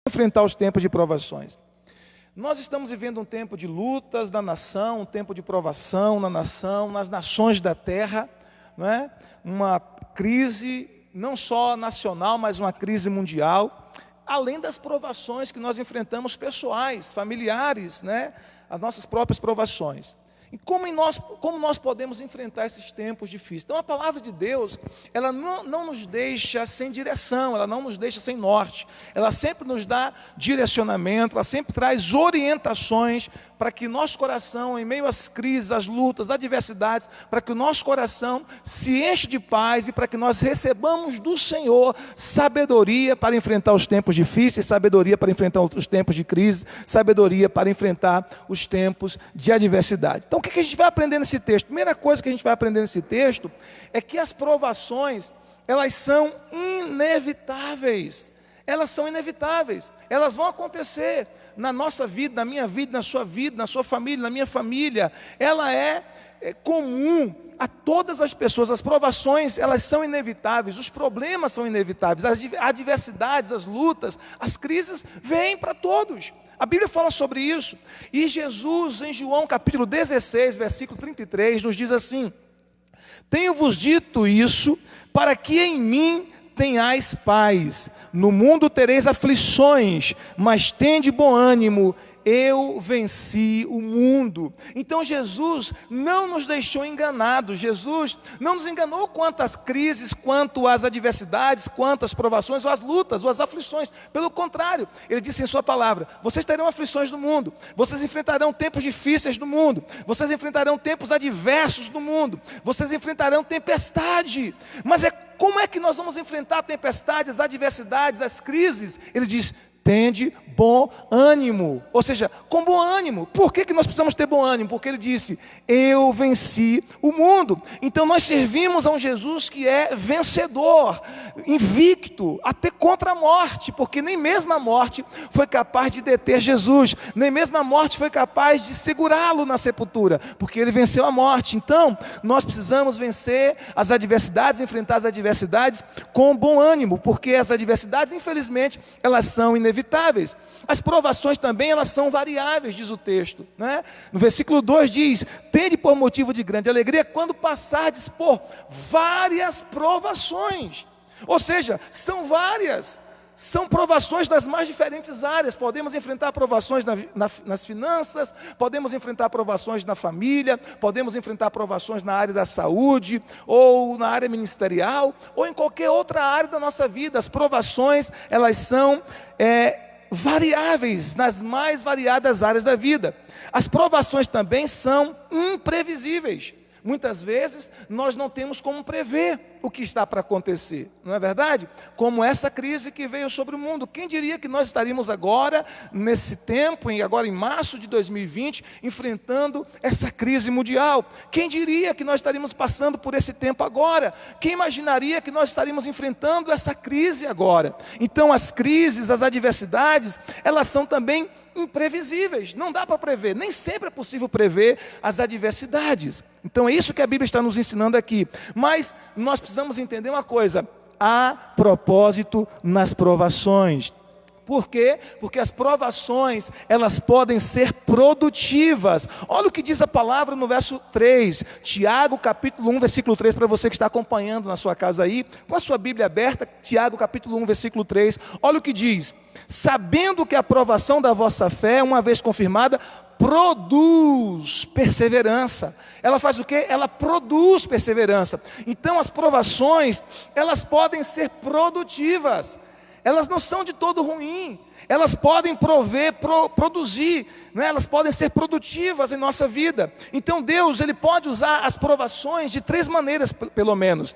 enfrentar os tempos de provações. Nós estamos vivendo um tempo de lutas na nação, um tempo de provação na nação, nas nações da terra, não é? Uma crise não só nacional, mas uma crise mundial, além das provações que nós enfrentamos pessoais, familiares, né? As nossas próprias provações. E como nós podemos enfrentar esses tempos difíceis? Então a palavra de Deus, ela não nos deixa sem direção, ela não nos deixa sem norte, ela sempre nos dá direcionamento, ela sempre traz orientações para que nosso coração, em meio às crises, às lutas, às adversidades, para que o nosso coração se enche de paz e para que nós recebamos do Senhor sabedoria para enfrentar os tempos difíceis, sabedoria para enfrentar os tempos de crise, sabedoria para enfrentar os tempos de adversidade. Então o que a gente vai aprender nesse texto? Primeira coisa que a gente vai aprender nesse texto é que as provações, elas são inevitáveis. Elas são inevitáveis, elas vão acontecer na nossa vida, na minha vida, na sua família, na minha família. Ela é comum a todas as pessoas. As provações, elas são inevitáveis, os problemas são inevitáveis, as adversidades, as lutas, as crises vêm para todos. A Bíblia fala sobre isso, e Jesus, em João capítulo 16, versículo 33, nos diz assim: tenho-vos dito isso, para que em mim tenhais paz. No mundo tereis aflições, mas tende bom ânimo, eu venci o mundo. Então Jesus não nos deixou enganados, Jesus não nos enganou quanto às crises, quanto às adversidades, quanto às provações, ou às lutas, ou às aflições. Pelo contrário, Ele disse em sua palavra: vocês terão aflições no mundo, vocês enfrentarão tempos difíceis no mundo, vocês enfrentarão tempos adversos no mundo, vocês enfrentarão tempestade. Mas como é que nós vamos enfrentar a tempestade, as adversidades, as crises? Ele diz: tende bom ânimo, ou seja, com bom ânimo. Por que nós precisamos ter bom ânimo? Porque Ele disse: eu venci o mundo. Então nós servimos a um Jesus que é vencedor, invicto, até contra a morte, porque nem mesmo a morte foi capaz de deter Jesus, nem mesmo a morte foi capaz de segurá-lo na sepultura, porque Ele venceu a morte. Então nós precisamos vencer as adversidades, enfrentar as adversidades com bom ânimo, porque as adversidades, infelizmente, elas são inevitáveis. As provações também, elas são variáveis, diz o texto, né? No versículo 2 diz: tende por motivo de grande alegria quando passardes por várias provações. Ou seja, são várias, são provações das mais diferentes áreas. Podemos enfrentar provações nas finanças, podemos enfrentar provações na família, podemos enfrentar provações na área da saúde, ou na área ministerial, ou em qualquer outra área da nossa vida. As provações, elas são variáveis nas mais variadas áreas da vida. As provações também são imprevisíveis. Muitas vezes nós não temos como prever o que está para acontecer, não é verdade? Como essa crise que veio sobre o mundo. Quem diria que nós estaríamos agora, nesse tempo, agora em março de 2020, enfrentando essa crise mundial? Quem diria que nós estaríamos passando por esse tempo agora? Quem imaginaria que nós estaríamos enfrentando essa crise agora? Então as crises, as adversidades, elas são também imprevisíveis, não dá para prever, nem sempre é possível prever as adversidades. Então é isso que a Bíblia está nos ensinando aqui. Mas nós precisamos entender uma coisa: há propósito nas provações. Por quê? Porque as provações, elas podem ser produtivas. Olha o que diz a palavra no verso 3, Tiago capítulo 1, versículo 3, para você que está acompanhando na sua casa aí, com a sua Bíblia aberta, Tiago capítulo 1, versículo 3, olha o que diz: sabendo que a aprovação da vossa fé, uma vez confirmada, produz perseverança. Ela faz o quê? Ela produz perseverança. Então as provações, elas podem ser produtivas. Elas não são de todo ruim, elas podem produzir, né? Elas podem ser produtivas em nossa vida. Então Deus, Ele pode usar as provações de 3 maneiras, pelo menos.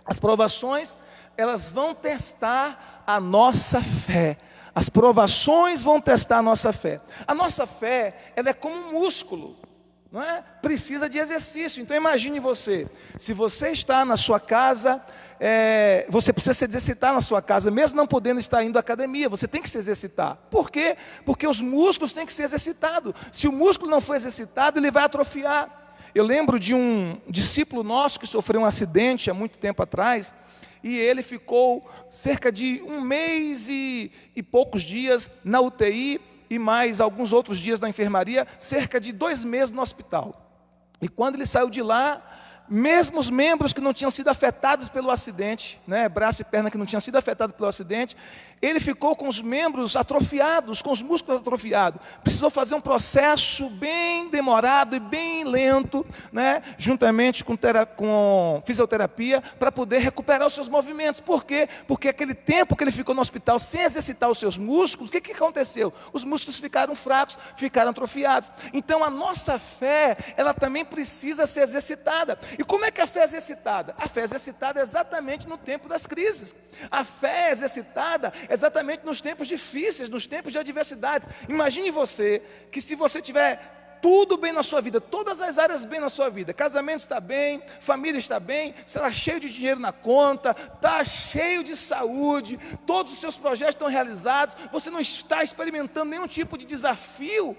As provações, elas vão testar a nossa fé. As provações vão testar a nossa fé. A nossa fé, ela é como um músculo, não é? Precisa de exercício. Então imagine você, se você está na sua casa, você precisa se exercitar na sua casa, mesmo não podendo estar indo à academia, você tem que se exercitar. Por quê? Porque os músculos têm que ser exercitados. Se o músculo não for exercitado, ele vai atrofiar. Eu lembro de um discípulo nosso que sofreu um acidente há muito tempo atrás, e ele ficou cerca de 1 mês e poucos dias na UTI, e mais alguns outros dias na enfermaria, cerca de 2 meses no hospital. E quando ele saiu de lá, mesmo os membros que não tinham sido afetados pelo acidente, braço e perna que não tinham sido afetados pelo acidente, ele ficou com os membros atrofiados, com os músculos atrofiados. Precisou fazer um processo bem demorado e bem lento, juntamente com fisioterapia, para poder recuperar os seus movimentos. Por quê? Porque aquele tempo que ele ficou no hospital sem exercitar os seus músculos, o que aconteceu? Os músculos ficaram fracos, ficaram atrofiados. Então a nossa fé, ela também precisa ser exercitada. E como é que a fé é exercitada? A fé é exercitada exatamente no tempo das crises. A fé é exercitada exatamente nos tempos difíceis, nos tempos de adversidades. Imagine você, que se você tiver tudo bem na sua vida, todas as áreas bem na sua vida, casamento está bem, família está bem, você está cheio de dinheiro na conta, está cheio de saúde, todos os seus projetos estão realizados, você não está experimentando nenhum tipo de desafio,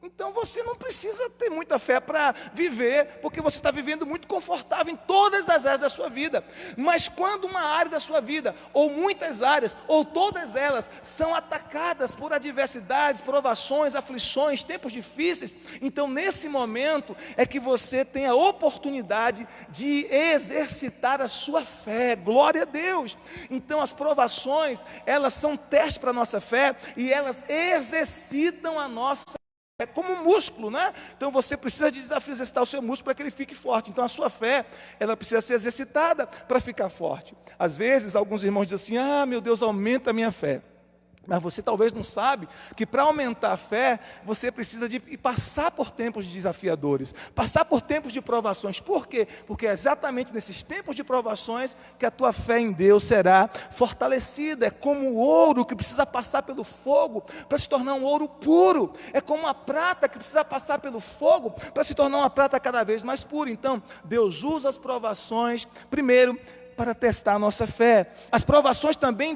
então você não precisa ter muita fé para viver, porque você está vivendo muito confortável em todas as áreas da sua vida. Mas quando uma área da sua vida, ou muitas áreas, ou todas elas, são atacadas por adversidades, provações, aflições, tempos difíceis, então nesse momento é que você tem a oportunidade de exercitar a sua fé. Glória a Deus! Então as provações, elas são testes para a nossa fé, e elas exercitam a nossa fé. É como um músculo, Então você precisa de desafios, exercitar o seu músculo para que ele fique forte. Então a sua fé, ela precisa ser exercitada para ficar forte. Às vezes, alguns irmãos dizem assim, meu Deus, aumenta a minha fé. Mas você talvez não sabe que para aumentar a fé, você precisa de passar por tempos desafiadores, passar por tempos de provações. Por quê? Porque é exatamente nesses tempos de provações que a tua fé em Deus será fortalecida. É como o ouro que precisa passar pelo fogo para se tornar um ouro puro. É como a prata que precisa passar pelo fogo para se tornar uma prata cada vez mais pura. Então, Deus usa as provações, primeiro, para testar a nossa fé. As provações também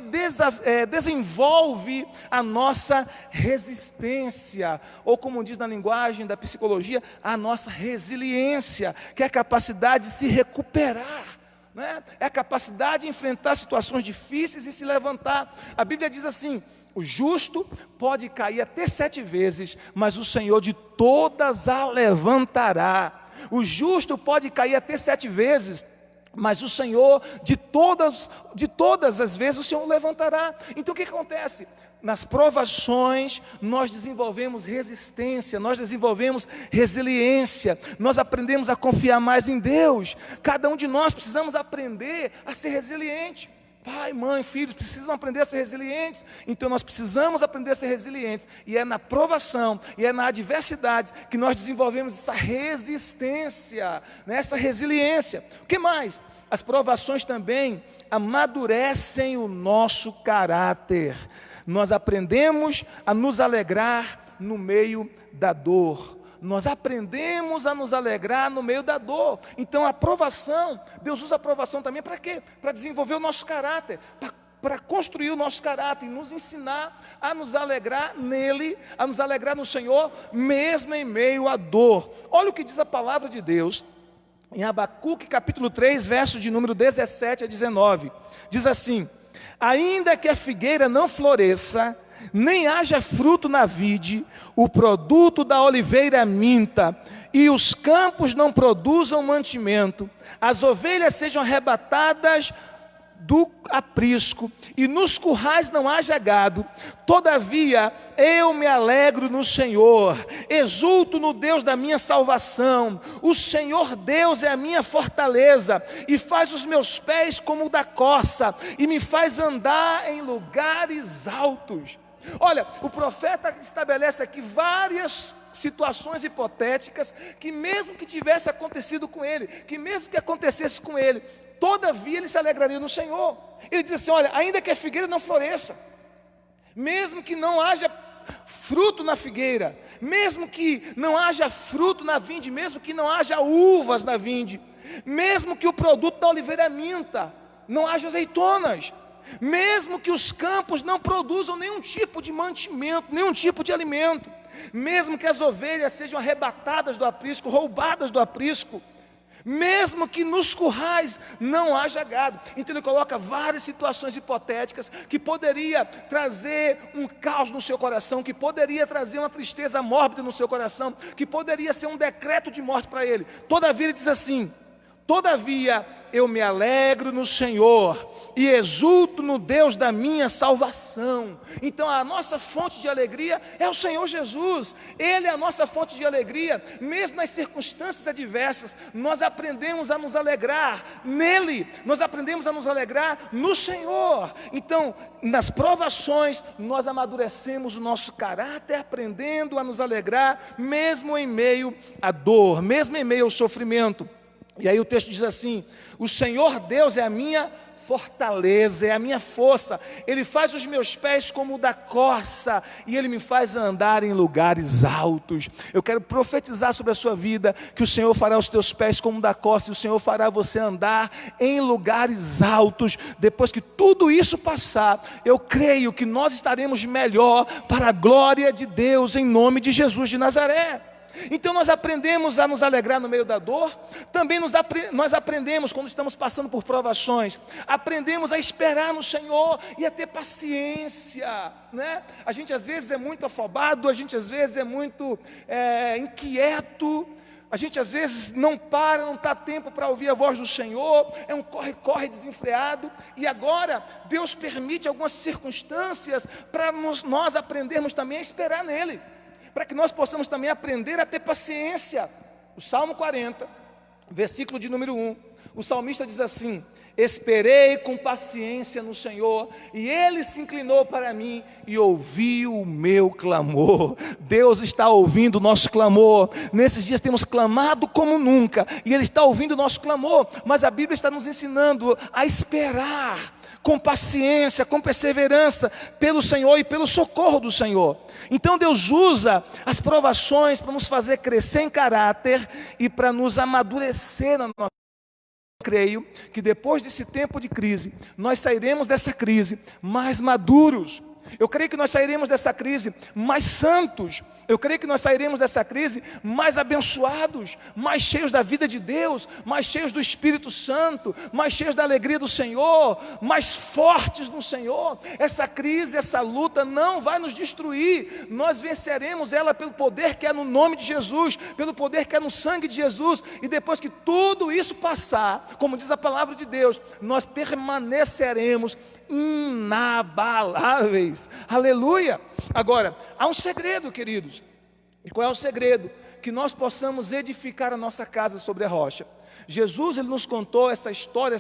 desenvolvem a nossa resistência, ou como diz na linguagem da psicologia, a nossa resiliência, que é a capacidade de se recuperar, é a capacidade de enfrentar situações difíceis e se levantar. A Bíblia diz assim, o justo pode cair até 7 vezes, mas o Senhor de todas a levantará. O justo pode cair até 7 vezes, mas o Senhor, de todas as vezes, o Senhor levantará. Então o que acontece? Nas provações, nós desenvolvemos resistência, nós desenvolvemos resiliência, nós aprendemos a confiar mais em Deus. Cada um de nós precisamos aprender a ser resiliente. Pai, mãe, filhos precisam aprender a ser resilientes. Então nós precisamos aprender a ser resilientes. E é na provação, e é na adversidade que nós desenvolvemos essa resistência, essa resiliência. O que mais? As provações também amadurecem o nosso caráter. Nós aprendemos a nos alegrar no meio da dor. Nós aprendemos a nos alegrar no meio da dor. Então a provação, Deus usa a provação também para quê? Para desenvolver o nosso caráter, para construir o nosso caráter e nos ensinar a nos alegrar nele, a nos alegrar no Senhor, mesmo em meio à dor. Olha o que diz a palavra de Deus em Abacuque capítulo 3, verso de número 17 a 19. Diz assim: ainda que a figueira não floresça, nem haja fruto na vide, o produto da oliveira minta, e os campos não produzam mantimento, as ovelhas sejam arrebatadas do aprisco, e nos currais não haja gado, todavia eu me alegro no Senhor, exulto no Deus da minha salvação. O Senhor Deus é a minha fortaleza, e faz os meus pés como o da corça, e me faz andar em lugares altos. Olha, o profeta estabelece aqui várias situações hipotéticas, que mesmo que tivesse acontecido com ele, que mesmo que acontecesse com ele, todavia ele se alegraria no Senhor. Ele diz assim, olha, ainda que a figueira não floresça, mesmo que não haja fruto na figueira, mesmo que não haja fruto na vinde, mesmo que não haja uvas na vinde, mesmo que o produto da oliveira minta, não haja azeitonas, mesmo que os campos não produzam nenhum tipo de mantimento, nenhum tipo de alimento, mesmo que as ovelhas sejam arrebatadas do aprisco, roubadas do aprisco, Mesmo que nos currais não haja gado. Então ele coloca várias situações hipotéticas que poderia trazer um caos no seu coração, que poderia trazer uma tristeza mórbida no seu coração, que poderia ser um decreto de morte para ele. Todavia ele diz assim: todavia eu me alegro no Senhor e exulto no Deus da minha salvação. Então a nossa fonte de alegria é o Senhor Jesus. Ele é a nossa fonte de alegria. Mesmo nas circunstâncias adversas, nós aprendemos a nos alegrar nele. Nós aprendemos a nos alegrar no Senhor. Então, nas provações, nós amadurecemos o nosso caráter, aprendendo a nos alegrar, mesmo em meio à dor, mesmo em meio ao sofrimento. E aí o texto diz assim: o Senhor Deus é a minha fortaleza, é a minha força. Ele faz os meus pés como o da corça, e Ele me faz andar em lugares altos. Eu quero profetizar sobre a sua vida, que o Senhor fará os teus pés como o da corça, e o Senhor fará você andar em lugares altos. Depois que tudo isso passar, eu creio que nós estaremos melhor para a glória de Deus, em nome de Jesus de Nazaré. Então nós aprendemos a nos alegrar no meio da dor. Também nós aprendemos, quando estamos passando por provações, aprendemos a esperar no Senhor e a ter paciência, né? A gente às vezes é muito afobado, a gente às vezes é muito inquieto, a gente às vezes não está tempo para ouvir a voz do Senhor, é um corre-corre desenfreado. E agora Deus permite algumas circunstâncias para nós aprendermos também a esperar nele, para que nós possamos também aprender a ter paciência. O Salmo 40, versículo de número 1, o salmista diz assim: esperei com paciência no Senhor, e Ele se inclinou para mim e ouviu o meu clamor. Deus está ouvindo o nosso clamor. Nesses dias temos clamado como nunca, e Ele está ouvindo o nosso clamor. Mas a Bíblia está nos ensinando a esperar com paciência, com perseverança pelo Senhor e pelo socorro do Senhor. Então Deus usa as provações para nos fazer crescer em caráter e para nos amadurecer na nossa. Creio que depois desse tempo de crise, nós sairemos dessa crise mais maduros. Eu creio que nós sairemos dessa crise mais santos. Eu creio que nós sairemos dessa crise mais abençoados, mais cheios da vida de Deus, mais cheios do Espírito Santo, mais cheios da alegria do Senhor, mais fortes no Senhor. Essa crise, essa luta não vai nos destruir. Nós venceremos ela pelo poder que é no nome de Jesus, pelo poder que é no sangue de Jesus. E depois que tudo isso passar, como diz a palavra de Deus, nós permaneceremos inabaláveis. Aleluia! Agora, há um segredo, queridos. E qual é o segredo? Que nós possamos edificar a nossa casa sobre a rocha. Jesus, ele nos contou essa história,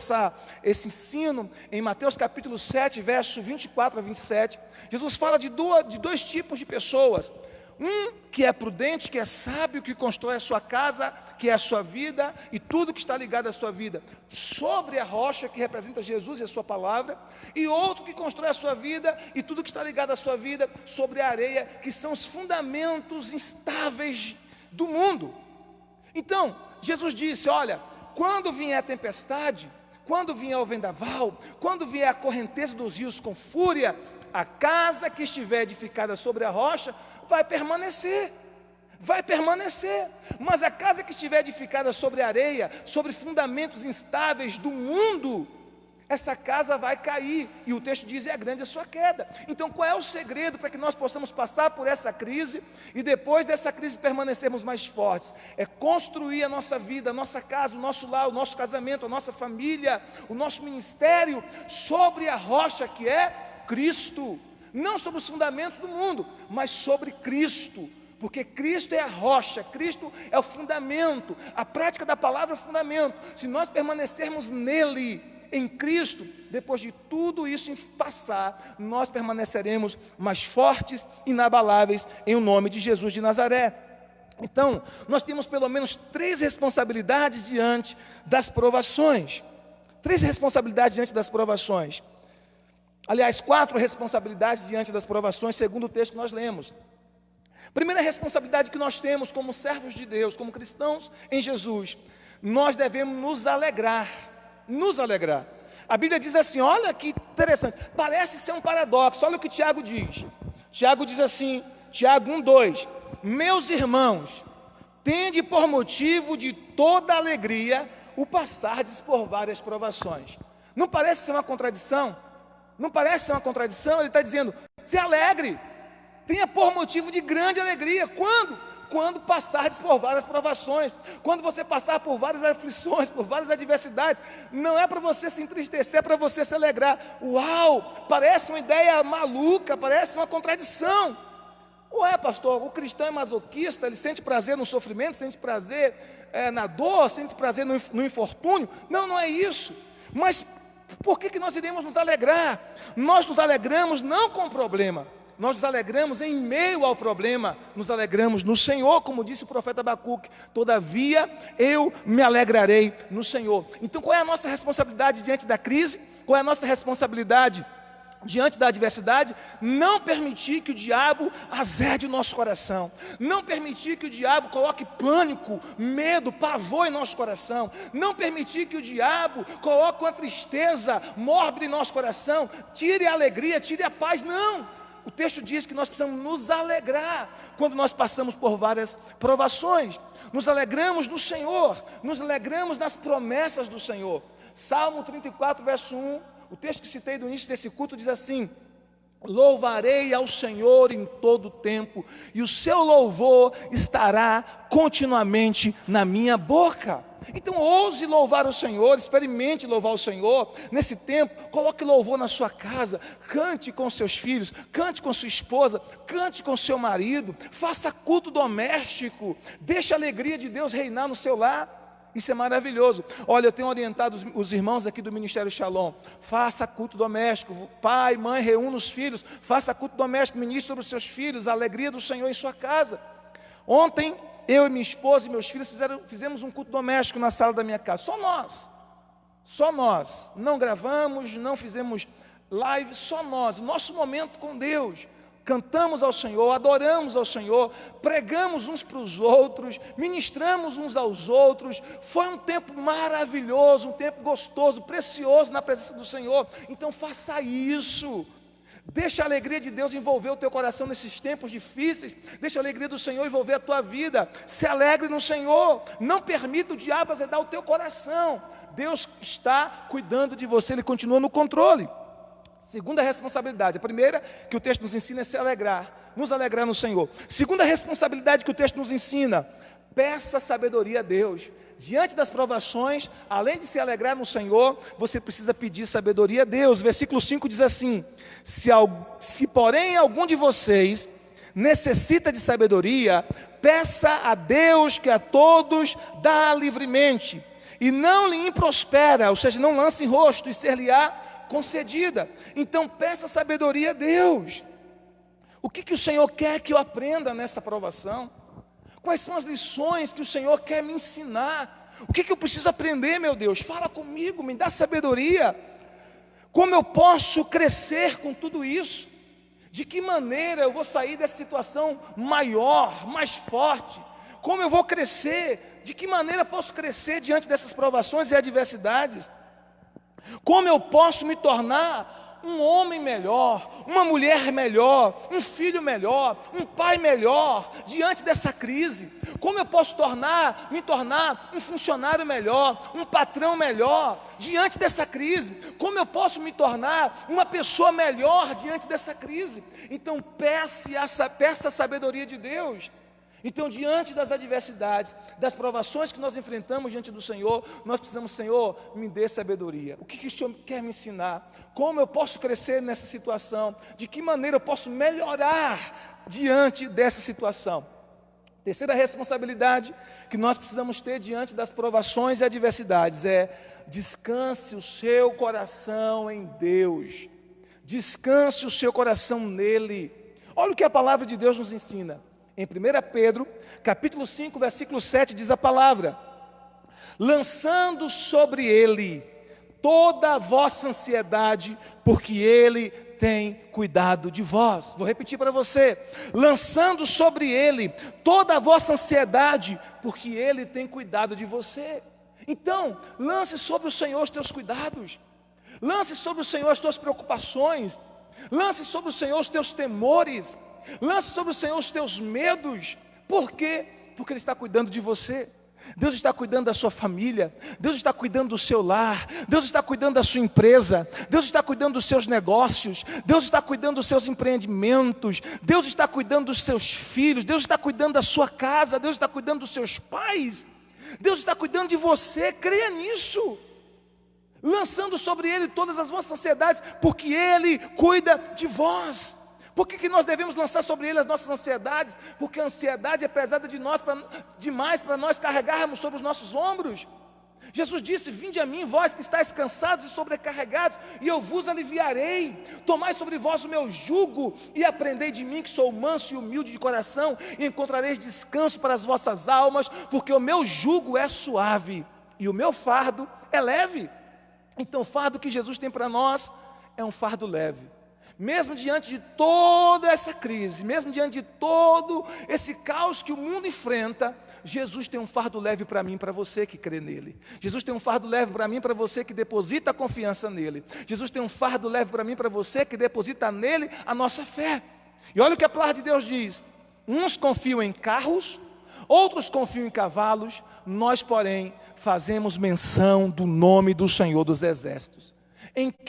esse ensino em Mateus capítulo 7, verso 24 a 27. Jesus fala de dois tipos de pessoas. Um que é prudente, que é sábio, que constrói a sua casa, que é a sua vida e tudo que está ligado à sua vida sobre a rocha, que representa Jesus e a sua palavra. E outro que constrói a sua vida e tudo que está ligado à sua vida sobre a areia, que são os fundamentos instáveis do mundo. Então, Jesus disse: olha, quando vier a tempestade, quando vier o vendaval, quando vier a correnteza dos rios com fúria, a casa que estiver edificada sobre a rocha vai permanecer, mas a casa que estiver edificada sobre a areia, sobre fundamentos instáveis do mundo, essa casa vai cair, e o texto diz: é grande a sua queda. Então qual é o segredo para que nós possamos passar por essa crise, e depois dessa crise permanecermos mais fortes? É construir a nossa vida, a nossa casa, o nosso lar, o nosso casamento, a nossa família, o nosso ministério, sobre a rocha que é Cristo, não sobre os fundamentos do mundo, mas sobre Cristo, porque Cristo é a rocha, Cristo é o fundamento, a prática da palavra é o fundamento. Se nós permanecermos nele, em Cristo, depois de tudo isso passar, nós permaneceremos mais fortes, inabaláveis, em o nome de Jesus de Nazaré. Então, nós temos pelo menos 3 responsabilidades diante das provações. 3 responsabilidades diante das provações. Aliás, 4 responsabilidades diante das provações, segundo o texto que nós lemos. Primeira responsabilidade que nós temos como servos de Deus, como cristãos em Jesus: nós devemos nos alegrar. A Bíblia diz assim, olha que interessante, parece ser um paradoxo, olha o que Tiago diz. Tiago diz assim, Tiago 1:2: meus irmãos, tende por motivo de toda alegria o passardes por várias provações. Não parece ser uma contradição? Não parece ser uma contradição? Ele está dizendo, se alegre, tenha por motivo de grande alegria. Quando? Quando passardes por várias provações, quando você passar por várias aflições, por várias adversidades, não é para você se entristecer, é para você se alegrar. Uau, parece uma ideia maluca, parece uma contradição. Ué, pastor, o cristão é masoquista, ele sente prazer no sofrimento, sente prazer na dor, sente prazer no infortúnio. Não, não é isso. Mas por que nós iremos nos alegrar? Nós nos alegramos não com o problema, nós nos alegramos em meio ao problema, nos alegramos no Senhor, como disse o profeta Abacuque, todavia eu me alegrarei no Senhor. Então qual é a nossa responsabilidade diante da crise? Qual é a nossa responsabilidade diante da adversidade? Não permitir que o diabo azede o nosso coração, não permitir que o diabo coloque pânico, medo, pavor em nosso coração, não permitir que o diabo coloque uma tristeza mórbida em nosso coração, tire a alegria, tire a paz, não. O texto diz que nós precisamos nos alegrar quando nós passamos por várias provações. Nos alegramos no Senhor, nos alegramos nas promessas do Senhor. Salmo 34, verso 1, o texto que citei do início desse culto diz assim: louvarei ao Senhor em todo o tempo, e o seu louvor estará continuamente na minha boca. Então ouse louvar o Senhor, experimente louvar o Senhor nesse tempo. Coloque louvor na sua casa, cante com seus filhos, cante com sua esposa, cante com seu marido, faça culto doméstico, deixe a alegria de Deus reinar no seu lar. Isso é maravilhoso. Olha, eu tenho orientado os irmãos aqui do Ministério Shalom, faça culto doméstico, pai, mãe, reúna os filhos, faça culto doméstico, ministre sobre os seus filhos, a alegria do Senhor em sua casa. Ontem, eu e minha esposa e meus filhos fizemos um culto doméstico na sala da minha casa, só nós, não gravamos, não fizemos live, só nós, nosso momento com Deus. Cantamos ao Senhor, adoramos ao Senhor, pregamos uns para os outros, ministramos uns aos outros. Foi um tempo maravilhoso, um tempo gostoso, precioso na presença do Senhor. Então faça isso. Deixa a alegria de Deus envolver o teu coração nesses tempos difíceis. Deixa a alegria do Senhor envolver a tua vida. Se alegre no Senhor. Não permita o diabo azedar o teu coração. Deus está cuidando de você, Ele continua no controle. Segunda responsabilidade, a primeira que o texto nos ensina é se alegrar, nos alegrar no Senhor. Segunda responsabilidade que o texto nos ensina, peça sabedoria a Deus. Diante das provações, além de se alegrar no Senhor, você precisa pedir sabedoria a Deus. Versículo 5 diz assim: se porém algum de vocês necessita de sabedoria, peça a Deus que a todos dá livremente, e não lhe improspera, ou seja, não lance em rosto, e ser-lhe-á concedida. Então peça sabedoria a Deus. O que o Senhor quer que eu aprenda nessa provação? Quais são as lições que o Senhor quer me ensinar? O que eu preciso aprender, meu Deus? Fala comigo, me dá sabedoria. Como eu posso crescer com tudo isso? De que maneira eu vou sair dessa situação maior, mais forte? Como eu vou crescer? De que maneira posso crescer diante dessas provações e adversidades? Como eu posso me tornar um homem melhor, uma mulher melhor, um filho melhor, um pai melhor diante dessa crise? Como eu posso me tornar um funcionário melhor, um patrão melhor diante dessa crise? Como eu posso me tornar uma pessoa melhor diante dessa crise? Então peça a sabedoria de Deus. Então, diante das adversidades, das provações que nós enfrentamos diante do Senhor, nós precisamos: Senhor, me dê sabedoria. O que o Senhor quer me ensinar? Como eu posso crescer nessa situação? De que maneira eu posso melhorar diante dessa situação? Terceira responsabilidade que nós precisamos ter diante das provações e adversidades é: descanse o seu coração em Deus. Descanse o seu coração nele. Olha o que a palavra de Deus nos ensina. Em 1 Pedro, capítulo 5, versículo 7, diz a palavra: lançando sobre ele toda a vossa ansiedade, porque ele tem cuidado de vós. Vou repetir para você: lançando sobre ele toda a vossa ansiedade, porque ele tem cuidado de você. Então, lance sobre o Senhor os teus cuidados, lance sobre o Senhor as tuas preocupações, lance sobre o Senhor os teus temores, lance sobre o Senhor os teus medos. Por quê? Porque Ele está cuidando de você. Deus está cuidando da sua família, Deus está cuidando do seu lar, Deus está cuidando da sua empresa, Deus está cuidando dos seus negócios, Deus está cuidando dos seus empreendimentos, Deus está cuidando dos seus filhos, Deus está cuidando da sua casa, Deus está cuidando dos seus pais, Deus está cuidando de você. Creia nisso, lançando sobre Ele todas as vossas ansiedades, porque Ele cuida de vós. Por que nós devemos lançar sobre Ele as nossas ansiedades? Porque a ansiedade é pesada demais para nós carregarmos sobre os nossos ombros. Jesus disse: vinde a mim, vós que estáis cansados e sobrecarregados, e eu vos aliviarei. Tomai sobre vós o meu jugo, e aprendei de mim, que sou manso e humilde de coração, e encontrareis descanso para as vossas almas, porque o meu jugo é suave, e o meu fardo é leve. Então o fardo que Jesus tem para nós é um fardo leve. Mesmo diante de toda essa crise, mesmo diante de todo esse caos que o mundo enfrenta, Jesus tem um fardo leve para mim e para você que crê nele. Jesus tem um fardo leve para mim e para você que deposita a confiança nele. Jesus tem um fardo leve para mim e para você que deposita nele a nossa fé. E olha o que a palavra de Deus diz: uns confiam em carros, outros confiam em cavalos, nós, porém, fazemos menção do nome do Senhor dos Exércitos. Em que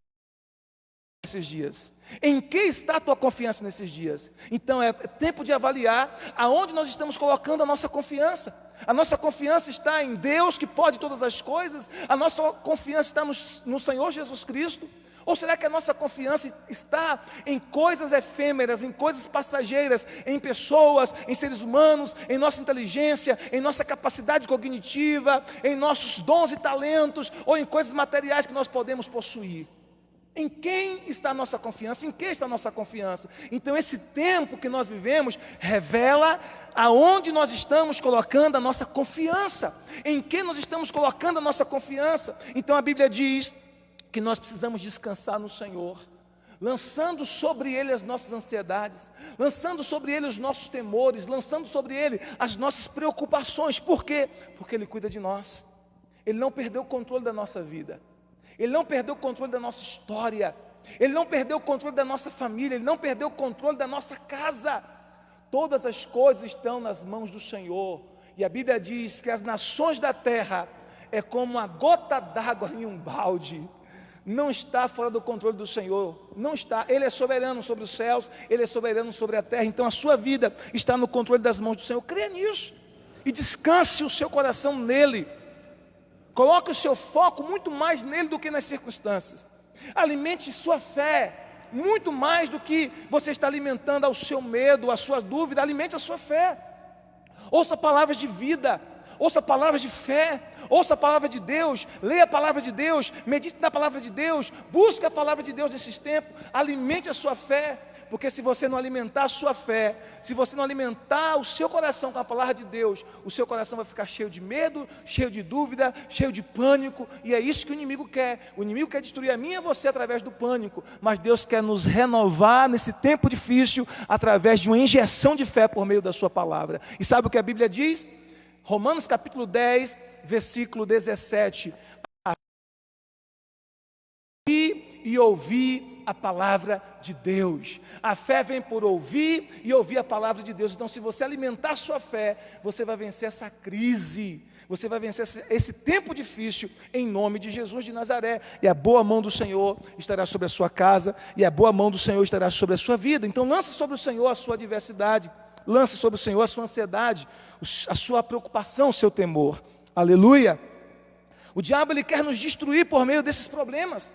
esses dias? Em que está a tua confiança nesses dias? Então é tempo de avaliar aonde nós estamos colocando a nossa confiança. A nossa confiança está em Deus que pode todas as coisas? A nossa confiança está no Senhor Jesus Cristo? Ou será que a nossa confiança está em coisas efêmeras, em coisas passageiras, em pessoas, em seres humanos, em nossa inteligência, em nossa capacidade cognitiva, em nossos dons e talentos, ou em coisas materiais que nós podemos possuir? Em quem está a nossa confiança? Em que está a nossa confiança? Então esse tempo que nós vivemos revela aonde nós estamos colocando a nossa confiança. Em que nós estamos colocando a nossa confiança? Então a Bíblia diz que nós precisamos descansar no Senhor, lançando sobre Ele as nossas ansiedades, lançando sobre Ele os nossos temores, lançando sobre Ele as nossas preocupações. Por quê? Porque Ele cuida de nós. Ele não perdeu o controle da nossa vida. Ele não perdeu o controle da nossa história, Ele não perdeu o controle da nossa família, Ele não perdeu o controle da nossa casa. Todas as coisas estão nas mãos do Senhor. E a Bíblia diz que as nações da terra é como uma gota d'água em um balde. Não está fora do controle do Senhor, não está. Ele é soberano sobre os céus, Ele é soberano sobre a terra. Então a sua vida está no controle das mãos do Senhor. Creia nisso e descanse o seu coração nele. Coloque o seu foco muito mais nele do que nas circunstâncias. Alimente sua fé, muito mais do que você está alimentando ao seu medo, à sua dúvida. Alimente a sua fé. Ouça palavras de vida, ouça palavras de fé, ouça a palavra de Deus, leia a palavra de Deus, medite na palavra de Deus, busque a palavra de Deus nesses tempos. Alimente a sua fé. Porque se você não alimentar a sua fé, se você não alimentar o seu coração com a palavra de Deus, o seu coração vai ficar cheio de medo, cheio de dúvida, cheio de pânico, e é isso que o inimigo quer. O inimigo quer destruir a mim e a você através do pânico, mas Deus quer nos renovar nesse tempo difícil, através de uma injeção de fé por meio da sua palavra. E sabe o que a Bíblia diz? Romanos capítulo 10, versículo 17. E ouvir a palavra de Deus. A fé vem por ouvir e ouvir a palavra de Deus. Então, se você alimentar sua fé, você vai vencer essa crise, você vai vencer esse tempo difícil, em nome de Jesus de Nazaré. E a boa mão do Senhor estará sobre a sua casa, e a boa mão do Senhor estará sobre a sua vida. Então, lance sobre o Senhor a sua adversidade, lance sobre o Senhor a sua ansiedade, a sua preocupação, o seu temor. Aleluia! O diabo, ele quer nos destruir por meio desses problemas.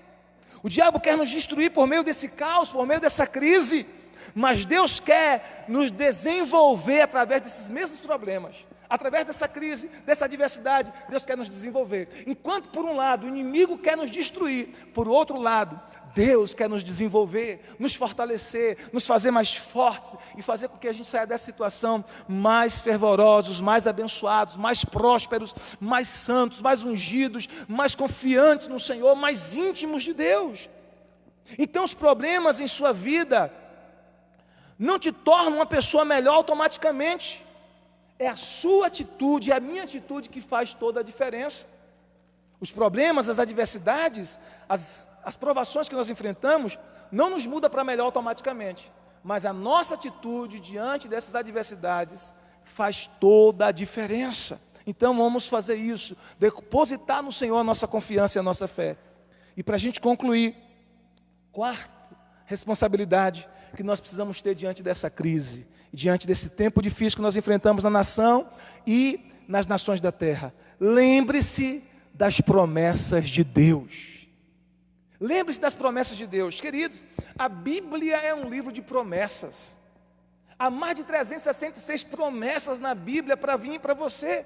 O diabo quer nos destruir por meio desse caos, por meio dessa crise, mas Deus quer nos desenvolver através desses mesmos problemas, através dessa crise, dessa adversidade. Deus quer nos desenvolver. Enquanto por um lado o inimigo quer nos destruir, por outro lado Deus quer nos desenvolver, nos fortalecer, nos fazer mais fortes e fazer com que a gente saia dessa situação mais fervorosos, mais abençoados, mais prósperos, mais santos, mais ungidos, mais confiantes no Senhor, mais íntimos de Deus. Então os problemas em sua vida não te tornam uma pessoa melhor automaticamente. É a sua atitude, é a minha atitude que faz toda a diferença. Os problemas, as adversidades, as provações que nós enfrentamos não nos muda para melhor automaticamente, mas a nossa atitude diante dessas adversidades faz toda a diferença. Então vamos fazer isso, depositar no Senhor a nossa confiança e a nossa fé. E para a gente concluir, quarta responsabilidade que nós precisamos ter diante dessa crise, diante desse tempo difícil que nós enfrentamos na nação e nas nações da terra. Lembre-se das promessas de Deus. Lembre-se das promessas de Deus. Queridos, a Bíblia é um livro de promessas. Há mais de 366 promessas na Bíblia para vir para você.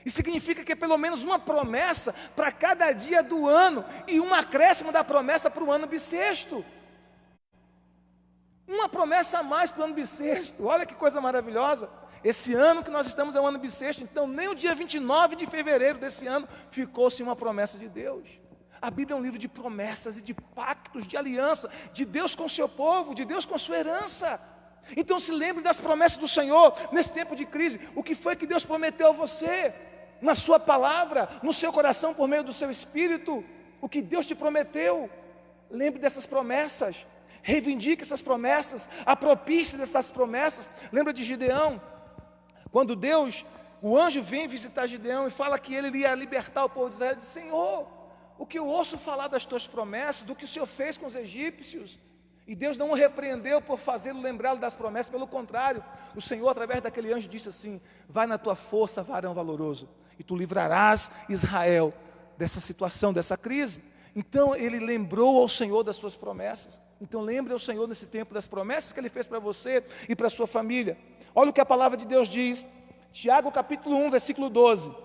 Isso significa que é pelo menos uma promessa para cada dia do ano e um acréscimo da promessa para o ano bissexto. Uma promessa a mais para o ano bissexto. Olha que coisa maravilhosa. Esse ano que nós estamos é um ano bissexto, então nem o dia 29 de fevereiro desse ano ficou sem uma promessa de Deus. A Bíblia é um livro de promessas e de pactos, de aliança, de Deus com o seu povo, de Deus com a sua herança. Então se lembre das promessas do Senhor nesse tempo de crise. O que foi que Deus prometeu a você? Na sua palavra, no seu coração, por meio do seu Espírito. O que Deus te prometeu. Lembre dessas promessas. Reivindique essas promessas. Apropie-se dessas promessas. Lembra de Gideão? Quando o anjo vem visitar Gideão e fala que ele iria libertar o povo de Israel, ele diz: Senhor, o que eu ouço falar das tuas promessas, do que o Senhor fez com os egípcios. E Deus não o repreendeu por fazê-lo lembrá-lo das promessas, pelo contrário, o Senhor, através daquele anjo, disse assim: vai na tua força, varão valoroso, e tu livrarás Israel dessa situação, dessa crise. Então ele lembrou ao Senhor das suas promessas. Então lembre ao Senhor nesse tempo das promessas que Ele fez para você e para a sua família. Olha o que a palavra de Deus diz, Tiago capítulo 1, versículo 12.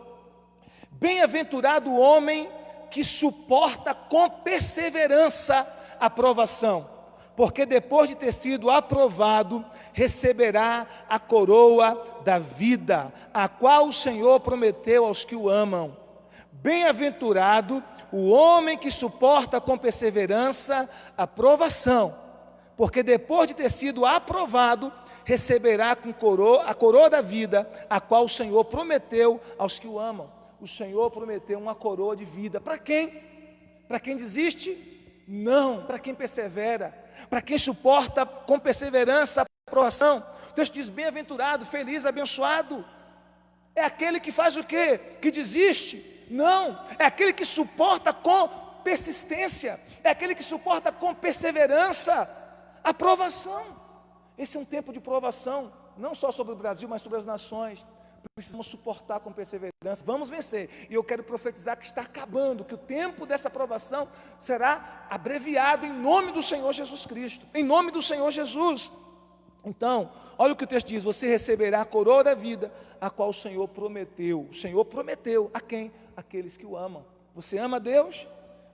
Bem-aventurado o homem que suporta com perseverança a provação, porque depois de ter sido aprovado, receberá a coroa da vida, a qual o Senhor prometeu aos que o amam. Bem-aventurado o homem que suporta com perseverança a provação, porque depois de ter sido aprovado, receberá a coroa da vida, a qual o Senhor prometeu aos que o amam. O Senhor prometeu uma coroa de vida. Para quem? Para quem desiste? Não. Para quem persevera. Para quem suporta com perseverança a provação. O texto diz: bem-aventurado, feliz, abençoado. É aquele que faz o quê? Que desiste? Não. É aquele que suporta com persistência. É aquele que suporta com perseverança a provação. Esse é um tempo de provação, não só sobre o Brasil, mas sobre as nações. Precisamos suportar com perseverança, vamos vencer. E eu quero profetizar que está acabando, que o tempo dessa provação será abreviado em nome do Senhor Jesus Cristo, em nome do Senhor Jesus. Então, olha o que o texto diz: você receberá a coroa da vida, a qual o Senhor prometeu. O Senhor prometeu a quem? Aqueles que o amam. Você ama Deus?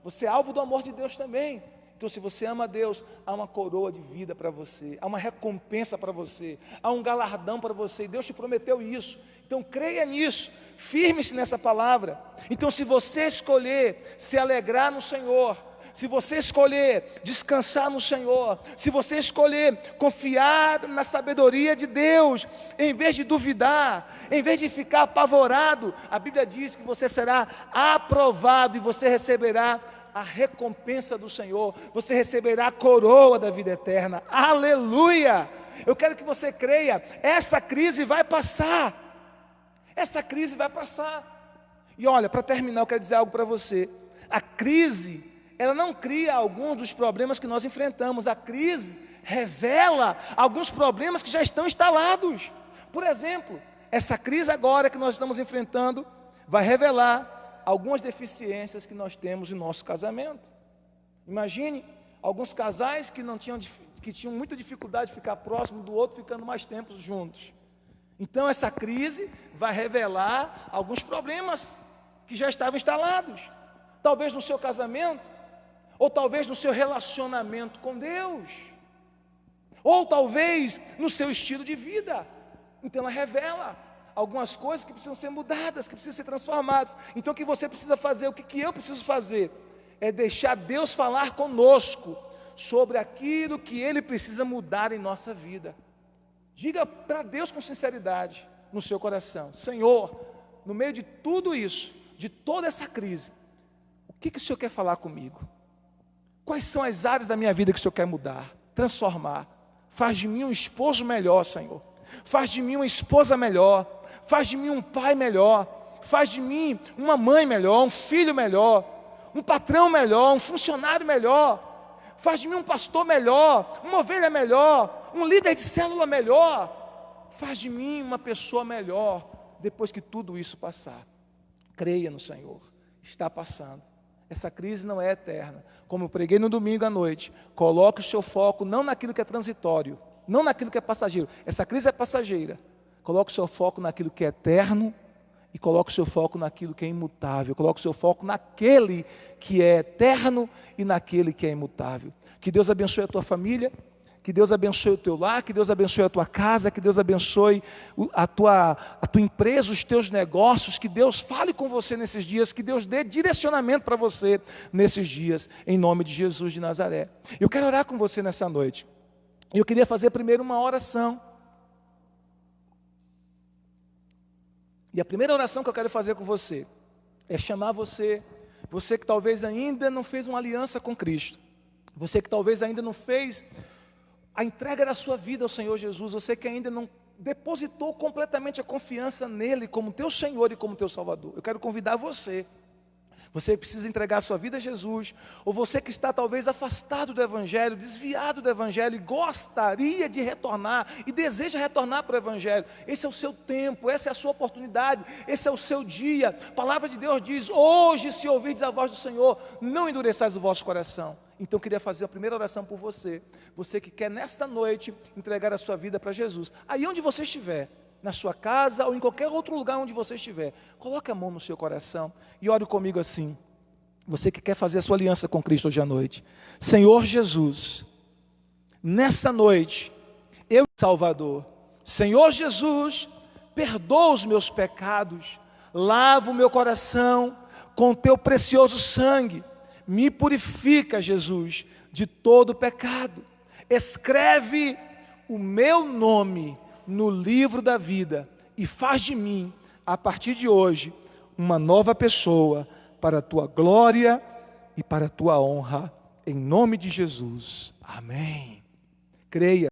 Você é alvo do amor de Deus também. Então, se você ama Deus, há uma coroa de vida para você, há uma recompensa para você, há um galardão para você, e Deus te prometeu isso. Então, creia nisso, firme-se nessa palavra. Então, se você escolher se alegrar no Senhor, se você escolher descansar no Senhor, se você escolher confiar na sabedoria de Deus, em vez de duvidar, em vez de ficar apavorado, a Bíblia diz que você será aprovado e você receberá a recompensa do Senhor, você receberá a coroa da vida eterna. Aleluia! Eu quero que você creia, essa crise vai passar. Essa crise vai passar. E olha, para terminar, eu quero dizer algo para você. A crise, ela não cria alguns dos problemas que nós enfrentamos. A crise revela alguns problemas que já estão instalados. Por exemplo, essa crise agora que nós estamos enfrentando vai revelar algumas deficiências que nós temos em nosso casamento. Imagine alguns casais que tinham muita dificuldade de ficar próximo do outro, ficando mais tempo juntos. Então essa crise vai revelar alguns problemas que já estavam instalados. Talvez no seu casamento, ou talvez no seu relacionamento com Deus, ou talvez no seu estilo de vida. Então ela revela algumas coisas que precisam ser mudadas, que precisam ser transformadas. Então o que você precisa fazer, o que eu preciso fazer, é deixar Deus falar conosco sobre aquilo que Ele precisa mudar em nossa vida. Diga para Deus com sinceridade no seu coração: Senhor, no meio de tudo isso, de toda essa crise, o que o Senhor quer falar comigo? Quais são as áreas da minha vida que o Senhor quer mudar, transformar? Faz de mim um esposo melhor, Senhor. faz de mim uma esposa melhor, faz de mim um pai melhor, faz de mim uma mãe melhor, um filho melhor, um patrão melhor, um funcionário melhor, faz de mim um pastor melhor, uma ovelha melhor, um líder de célula melhor, faz de mim uma pessoa melhor, depois que tudo isso passar. Creia no Senhor, está passando. Essa crise não é eterna. Como eu preguei no domingo à noite, coloque o seu foco não naquilo que é transitório, não naquilo que é passageiro. Essa crise é passageira. Coloque o seu foco naquilo que é eterno e coloque o seu foco naquilo que é imutável. Coloque o seu foco naquele que é eterno e naquele que é imutável. Que Deus abençoe a tua família, que Deus abençoe o teu lar, que Deus abençoe a tua casa, que Deus abençoe a tua empresa, os teus negócios, que Deus fale com você nesses dias, que Deus dê direcionamento para você nesses dias, em nome de Jesus de Nazaré. Eu quero orar com você nessa noite. Eu queria fazer primeiro uma oração. E a primeira oração que eu quero fazer com você é chamar você que talvez ainda não fez uma aliança com Cristo, você que talvez ainda não fez a entrega da sua vida ao Senhor Jesus, você que ainda não depositou completamente a confiança nele como teu Senhor e como teu Salvador. Eu quero convidar você precisa entregar a sua vida a Jesus, ou você que está talvez afastado do Evangelho, desviado do Evangelho e gostaria de retornar e deseja retornar para o Evangelho. Esse é o seu tempo, essa é a sua oportunidade, esse é o seu dia. A palavra de Deus diz: hoje, se ouvirdes a voz do Senhor, não endureçais o vosso coração. Então eu queria fazer a primeira oração por você que quer nesta noite entregar a sua vida para Jesus. Aí onde você estiver, na sua casa ou em qualquer outro lugar onde você estiver, coloque a mão no seu coração e ore comigo assim. Você que quer fazer a sua aliança com Cristo hoje à noite. Senhor Jesus, nessa noite, eu, Salvador, Senhor Jesus, perdoa os meus pecados, lava o meu coração com teu precioso sangue, me purifica, Jesus, de todo pecado, escreve o meu nome no livro da vida e faz de mim, a partir de hoje, uma nova pessoa para a tua glória e para a tua honra, em nome de Jesus. Amém. Creia.